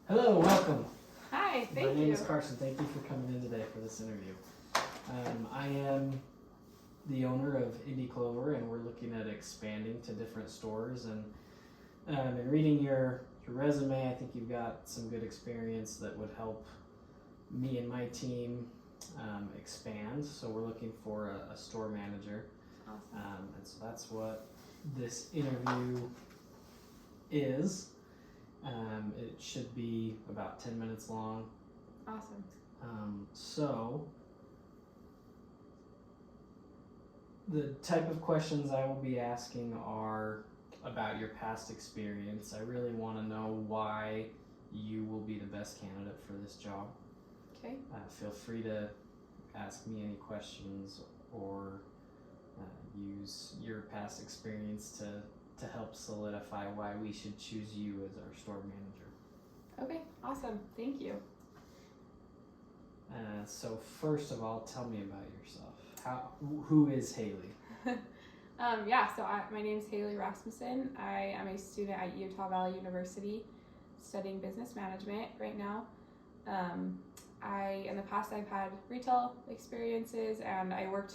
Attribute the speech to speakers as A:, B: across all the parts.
A: Hello, welcome.
B: Hi, thank you.
A: My name is Carson. Thank you for coming in today for this interview. I am the owner of Indie Clover, and we're looking at expanding to different stores. And in reading your resume, I think you've got some good experience that would help me and my team expand. So we're looking for a store manager.
B: Awesome.
A: And so that's what this interview is. It should be about 10 minutes long.
B: Awesome.
A: So the type of questions I will be asking are about your past experience. I really want to know why you will be the best candidate for this job.
B: Okay.
A: Feel free to ask me any questions or use your past experience to help solidify why we should choose you as our store manager.
B: Okay, awesome. Thank you.
A: So first of all, tell me about yourself. Who is Hailey?
B: My name is Hailey Rasmussen. I am a student at Utah Valley University studying business management right now. In the past, I've had retail experiences, and I worked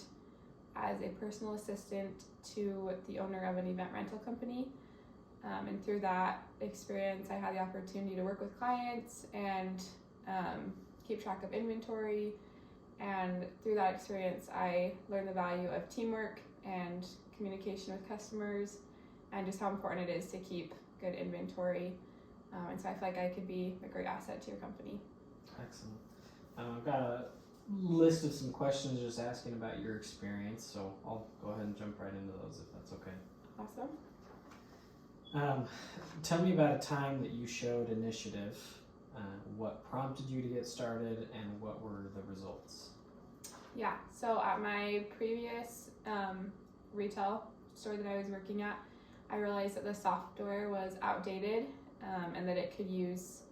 B: as a personal assistant to the owner of an event rental company. And through that experience, I had the opportunity to work with clients and keep track of inventory. And through that experience, I learned the value of teamwork and communication with customers and just how important it is to keep good inventory. And so I feel like I could be a great asset to your company.
A: Excellent. I've got a list of some questions just asking about your experience, so I'll go ahead and jump right into those if that's okay.
B: Awesome.
A: Tell me about a time that you showed initiative. What prompted you to get started, and what were the results?
B: Yeah, so at my previous retail store that I was working at, I realized that the software was outdated and that it could use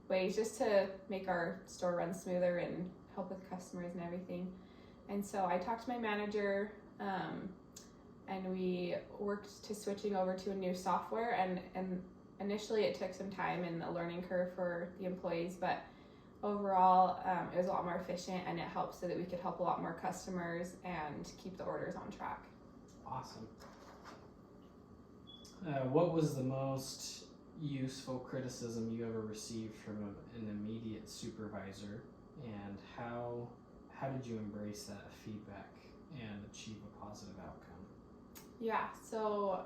B: ways just to make our store run smoother and help with customers and everything. And so I talked to my manager and we worked to switching over to a new software, and initially it took some time and a learning curve for the employees, but overall it was a lot more efficient, and it helped so that we could help a lot more customers and keep the orders on track.
A: Awesome. What was the most useful criticism you ever received from an immediate supervisor, and how did you embrace that feedback and achieve a positive outcome?
B: Yeah, so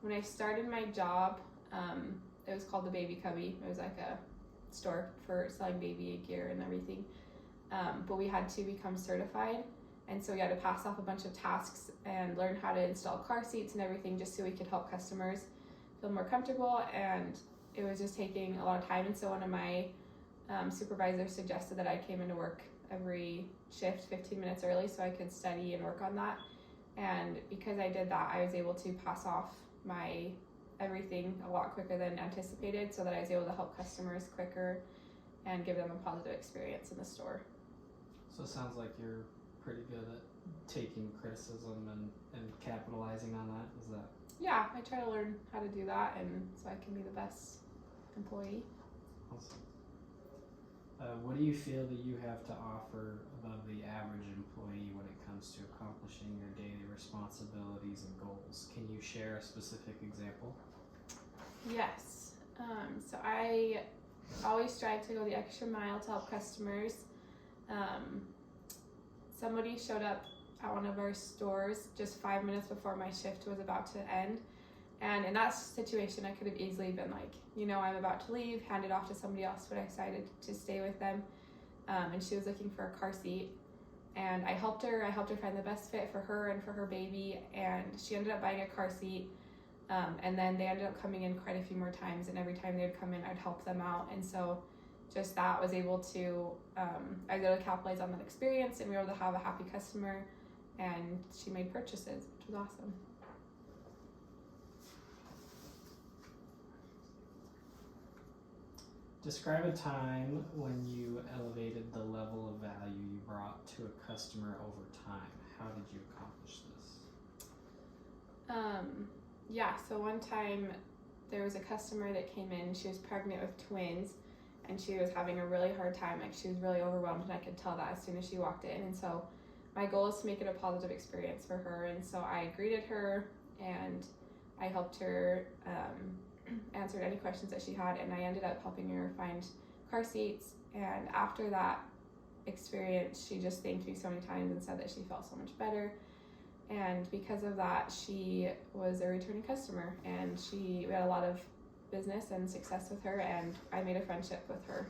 B: when I started my job, it was called the Baby Cubby. It was like a store for selling baby gear and everything. But we had to become certified, and so we had to pass off a bunch of tasks and learn how to install car seats and everything just so we could help customers feel more comfortable. And it was just taking a lot of time, and so one of my supervisors suggested that I came into work every shift 15 minutes early so I could study and work on that. And because I did that, I was able to pass off my everything a lot quicker than anticipated, so that I was able to help customers quicker and give them a positive experience in the store.
A: So it sounds like you're pretty good at taking criticism and capitalizing on that. Is that?
B: Yeah, I try to learn how to do that, and so I can be the best employee.
A: Awesome. What do you feel that you have to offer above the average employee when it comes to accomplishing your daily responsibilities and goals? Can you share a specific example?
B: Yes. So I always strive to go the extra mile to help customers. Somebody showed up at one of our stores just 5 minutes before my shift was about to end. And in that situation, I could have easily been like, I'm about to leave, hand it off to somebody else, but I decided to stay with them. And she was looking for a car seat, and I helped her find the best fit for her and for her baby, and she ended up buying a car seat. And then they ended up coming in quite a few more times, and every time they would come in, I'd help them out. And so just that was able to, I was able to capitalize on that experience, and we were able to have a happy customer, and she made purchases, which was awesome.
A: Describe a time when you elevated the level of value you brought to a customer over time. How did you accomplish this?
B: Yeah, so one time there was a customer that came in. She was pregnant with twins, and she was having a really hard time. Like, she was really overwhelmed, and I could tell that as soon as she walked in. And so my goal is to make it a positive experience for her. And so I greeted her, and I helped her, answered any questions that she had, and I ended up helping her find car seats. And after that experience, she just thanked me so many times and said that she felt so much better. And because of that, she was a returning customer, and we had a lot of business and success with her, and I made a friendship with her.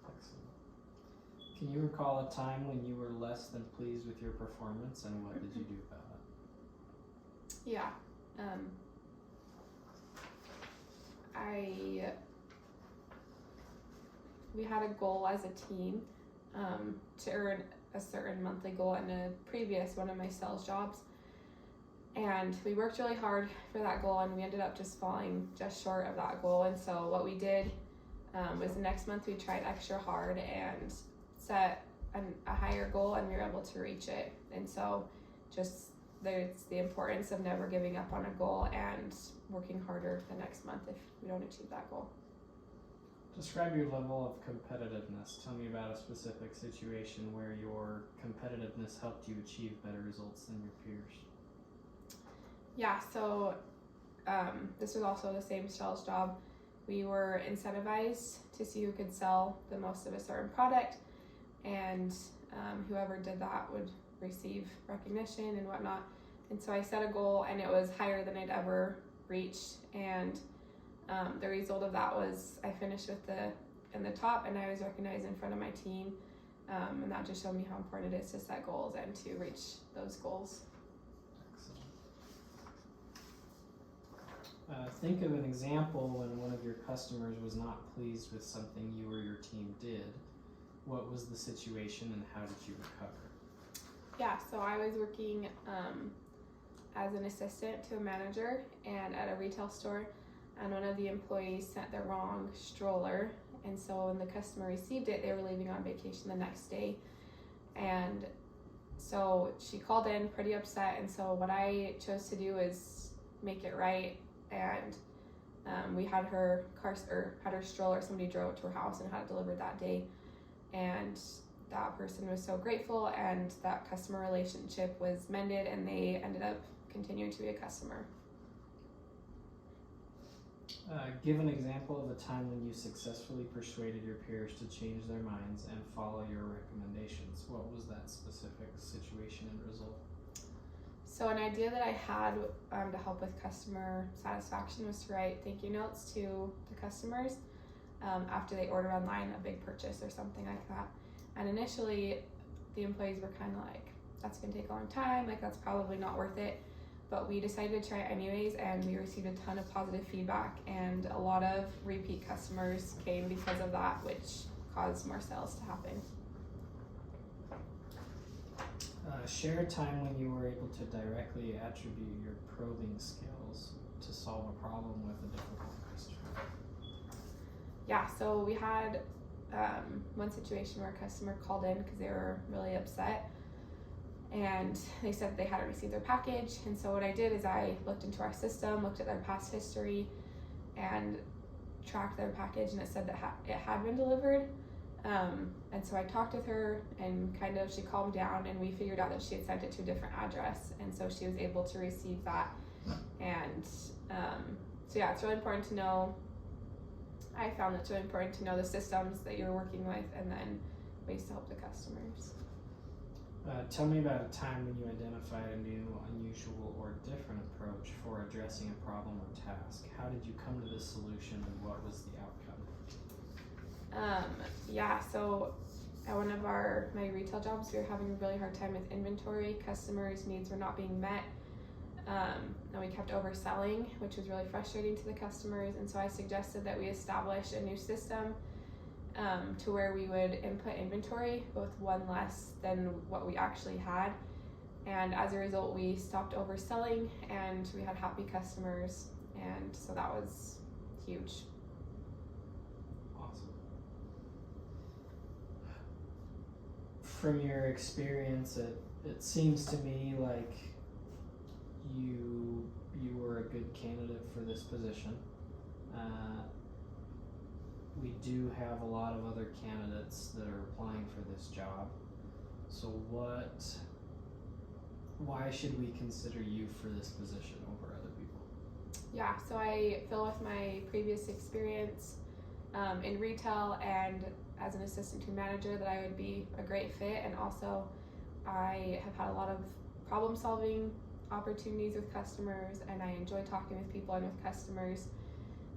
A: Excellent. Can you recall a time when you were less than pleased with your performance, and what did you do about it?
B: Yeah. We had a goal as a team to earn a certain monthly goal in a previous one of my sales jobs, and we worked really hard for that goal, and we ended up just falling just short of that goal. And so what we did was the next month we tried extra hard and set a higher goal, and we were able to reach it. And so just there's the importance of never giving up on a goal and working harder the next month if we don't achieve that goal.
A: Describe your level of competitiveness. Tell me about a specific situation where your competitiveness helped you achieve better results than your peers.
B: Yeah, so this was also the same sales job. We were incentivized to see who could sell the most of a certain product, and whoever did that would receive recognition and whatnot. And so I set a goal, and it was higher than I'd ever reached, and the result of that was I finished in the top, and I was recognized in front of my team, and that just showed me how important it is to set goals and to reach those goals.
A: Excellent. Think of an example when one of your customers was not pleased with something you or your team did. What was the situation, and how did you recover?
B: Yeah, so I was working as an assistant to a manager and at a retail store, and one of the employees sent the wrong stroller, and so when the customer received it, they were leaving on vacation the next day, and so she called in pretty upset. And so what I chose to do is make it right, and we had her stroller, somebody drove it to her house and had it delivered that day, and that person was so grateful, and that customer relationship was mended, and they ended up continuing to be a customer.
A: Give an example of a time when you successfully persuaded your peers to change their minds and follow your recommendations. What was that specific situation and result?
B: So an idea that I had to help with customer satisfaction was to write thank you notes to the customers after they order online a big purchase or something like that. And initially, the employees were kind of like, that's going to take a long time, like that's probably not worth it. But we decided to try it anyways, and we received a ton of positive feedback, and a lot of repeat customers came because of that, which caused more sales to happen.
A: Share a time when you were able to directly attribute your probing skills to solve a problem with a difficult customer.
B: Yeah, so we had one situation where a customer called in because they were really upset, and they said they hadn't received their package. And so what I did is I looked into our system, looked at their past history, and tracked their package, and it said that it had been delivered. And so I talked with her, and she calmed down, and we figured out that she had sent it to a different address, and so she was able to receive that. And so yeah, it's really important to know. I found it's really important to know the systems that you're working with, and then ways to help the customers.
A: Tell me about a time when you identified a new, unusual, or different approach for addressing a problem or task. How did you come to this solution, and what was the outcome?
B: Yeah, so at one of my retail jobs, we were having a really hard time with inventory. Customers' needs were not being met, and we kept overselling, which was really frustrating to the customers. And so I suggested that we establish a new system to where we would input inventory with one less than what we actually had, and as a result we stopped overselling and we had happy customers, and so that was huge.
A: Awesome. From your experience, it seems to me like you you were a good candidate for this position. We do have a lot of other candidates that are applying for this job. So why should we consider you for this position over other people?
B: Yeah, so I feel with my previous experience in retail and as an assistant to manager that I would be a great fit, and also I have had a lot of problem solving opportunities with customers, and I enjoy talking with people and with customers,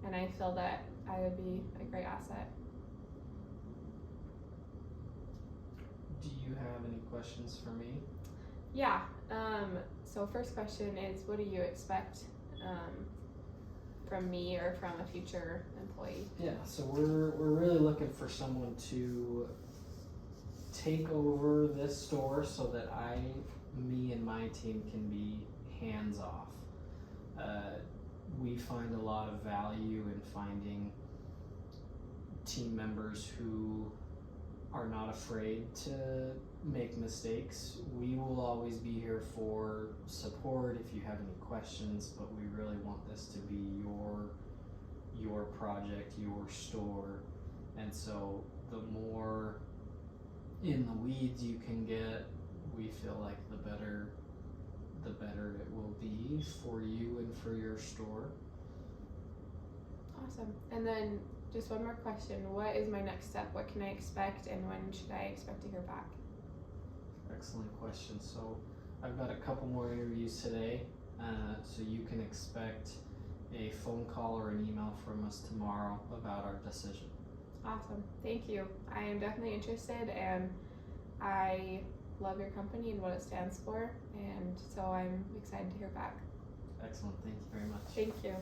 B: and I feel that I would be a great asset.
A: Do you have any questions for me?
B: Yeah, so first question is, what do you expect from me or from a future employee?
A: Yeah, so we're really looking for someone to take over this store so that me and my team can be hands off. We find a lot of value in finding team members who are not afraid to make mistakes. We will always be here for support if you have any questions, but we really want this to be your project, your store, and so the more in the weeds you can get, we feel like the better it will be for you and for your store.
B: Awesome. And then just one more question. What is my next step? What can I expect, and when should I expect to hear back?
A: Excellent question. So I've got a couple more interviews today, so you can expect a phone call or an email from us tomorrow about our decision.
B: Awesome. Thank you. I am definitely interested, and I love your company and what it stands for, and so I'm excited to hear back.
A: Excellent. Thank you very much.
B: Thank you.